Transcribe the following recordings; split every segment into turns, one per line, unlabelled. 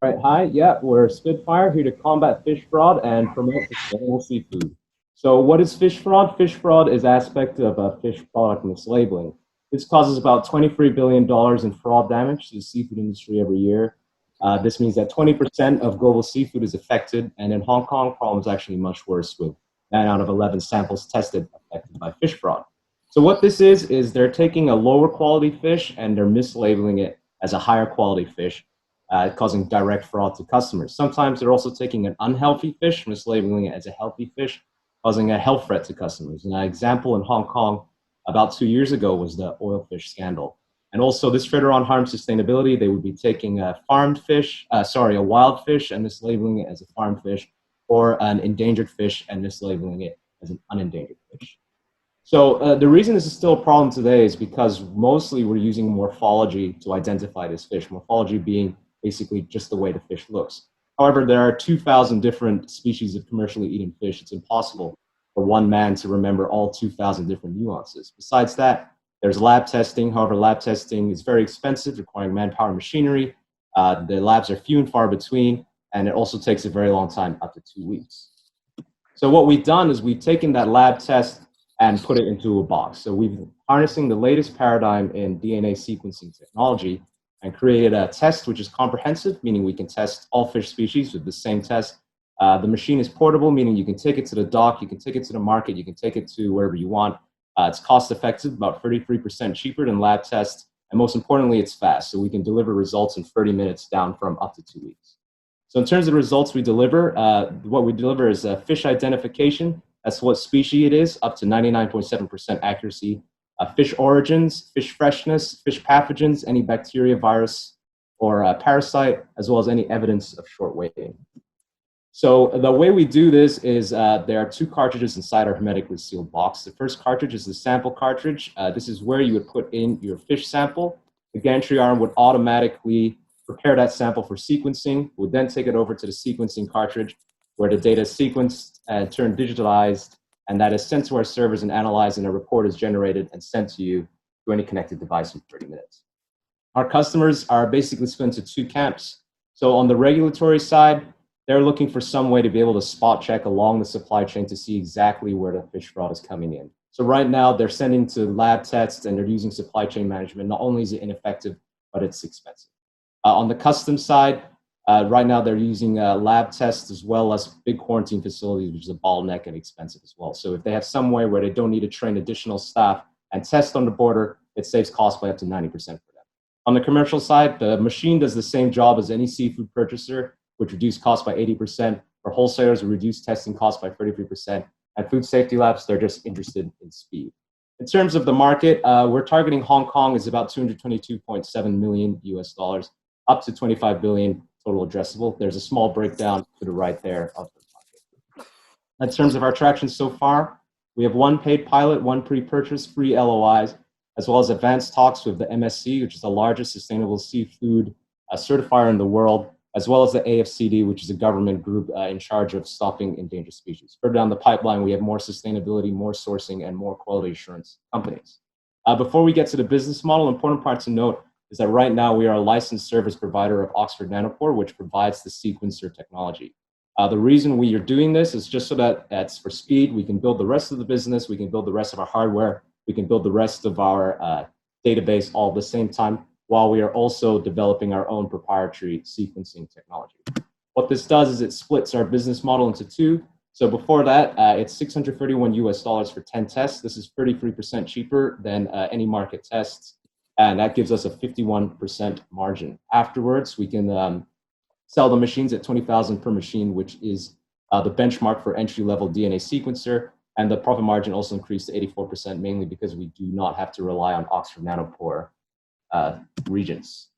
Right, hi, yeah, we're Spidfier here to combat fish fraud and promote sustainable seafood. So what is fish fraud? Fish fraud is aspect of fish product mislabeling. This causes about $23 billion in fraud damage to the seafood industry every year. This means that 20% of global seafood is affected, and in Hong Kong, problem is actually much worse with 9 out of 11 samples tested affected by fish fraud. So what this is they're taking a lower quality fish and they're mislabeling it as a higher quality fish, causing direct fraud to customers. Sometimes they're also taking an unhealthy fish, mislabeling it as a healthy fish, causing a health threat to customers. And an example in Hong Kong about 2 years ago was the oil fish scandal. And also this further on harms sustainability. They would be taking a farmed fish, a wild fish and mislabeling it as a farmed fish, or an endangered fish and mislabeling it as an unendangered fish. So the reason this is still a problem today is because mostly we're using morphology to identify this fish, morphology being basically just the way the fish looks. However, there are 2,000 different species of commercially eaten fish. It's impossible for one man to remember all 2,000 different nuances. Besides that, there's lab testing. However, lab testing is very expensive, requiring manpower and machinery. The labs are few and far between, and it also takes a very long time, up to 2 weeks. So what we've done is we've taken that lab test and put it into a box. So we've harnessing the latest paradigm in DNA sequencing technology and created a test which is comprehensive, meaning we can test all fish species with the same test. The machine is portable, meaning you can take it to the dock, you can take it to the market, you can take it to wherever you want. It's cost effective, about 33% cheaper than lab tests, and most importantly, it's fast. So we can deliver results in 30 minutes down from up to 2 weeks. So in terms of the results we deliver, what we deliver is fish identification. That's what species it is, up to 99.7% accuracy. Fish origins, fish freshness, fish pathogens, any bacteria, virus, or parasite, as well as any evidence of short waiting. So the way we do this is there are 2 cartridges inside our hermetically sealed box. The first cartridge is the sample cartridge. This is where you would put in your fish sample. The gantry arm would automatically prepare that sample for sequencing. We'll then take it over to the sequencing cartridge, where the data is sequenced and turned digitalized, and that is sent to our servers and analyzed, and a report is generated and sent to you through any connected device in 30 minutes. Our customers are basically split into 2 camps. So on the regulatory side, they're looking for some way to be able to spot check along the supply chain to see exactly where the fish fraud is coming in. So right now, they're sending to lab tests and they're using supply chain management. Not only is it ineffective, but it's expensive. On the custom side, right now they're using lab tests as well as big quarantine facilities, which is a bottleneck and expensive as well. So if they have some way where they don't need to train additional staff and test on the border, it saves cost by up to 90% for them. On the commercial side, the machine does the same job as any seafood purchaser, which reduce costs by 80%. For wholesalers, we reduce testing costs by 33%. And food safety labs, they're just interested in speed. In terms of the market, we're targeting Hong Kong is about 222.7 million US dollars, up to 25 billion total addressable. There's a small breakdown to the right there of the market. In terms of our traction so far, we have 1 paid pilot, 1 pre-purchase, 3 LOIs, as well as advanced talks with the MSC, which is the largest sustainable seafood certifier in the world, as well as the AFCD, which is a government group in charge of stopping endangered species. Further down the pipeline, we have more sustainability, more sourcing, and more quality assurance companies. Before we get to the business model, important part to note is that right now we are a licensed service provider of Oxford Nanopore, which provides the sequencer technology. The reason we are doing this is just so that that's for speed. We can build the rest of the business, we can build the rest of our hardware, we can build the rest of our database all at the same time, while we are also developing our own proprietary sequencing technology. What this does is it splits our business model into 2. So before that, it's 631 US dollars for 10 tests. This is 33% cheaper than any market tests, and that gives us a 51% margin. Afterwards, we can sell the machines at 20,000 per machine, which is the benchmark for entry-level DNA sequencer, and the profit margin also increased to 84%, mainly because we do not have to rely on Oxford Nanopore regions.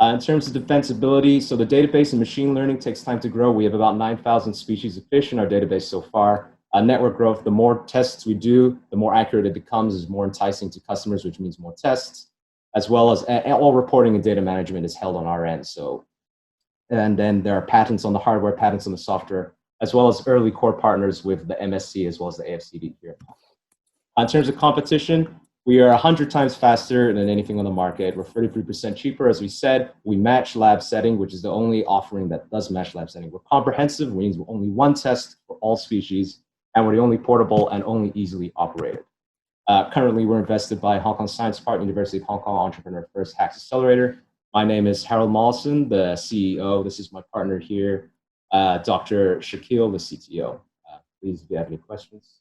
In terms of defensibility, so the database and machine learning takes time to grow. We have about 9,000 species of fish in our database so far. Network growth, the more tests we do, the more accurate it becomes, is more enticing to customers, which means more tests, as well as all reporting and data management is held on our end. So, and then there are patents on the hardware, patents on the software, as well as early core partners with the MSC as well as the AFCD here. In terms of competition, We are 100 times faster than anything on the market. We're 33% cheaper. As we said, we match lab setting, which is the only offering that does match lab setting. We're comprehensive, which means only one test for all species, and we're the only portable and only easily operated. Currently, we're invested by Hong Kong Science Park, University of Hong Kong Entrepreneur First Hacks Accelerator. My name is Harold Mollison, the CEO. This is my partner here, Dr. Shaquille, the CTO. Please, if you have any questions.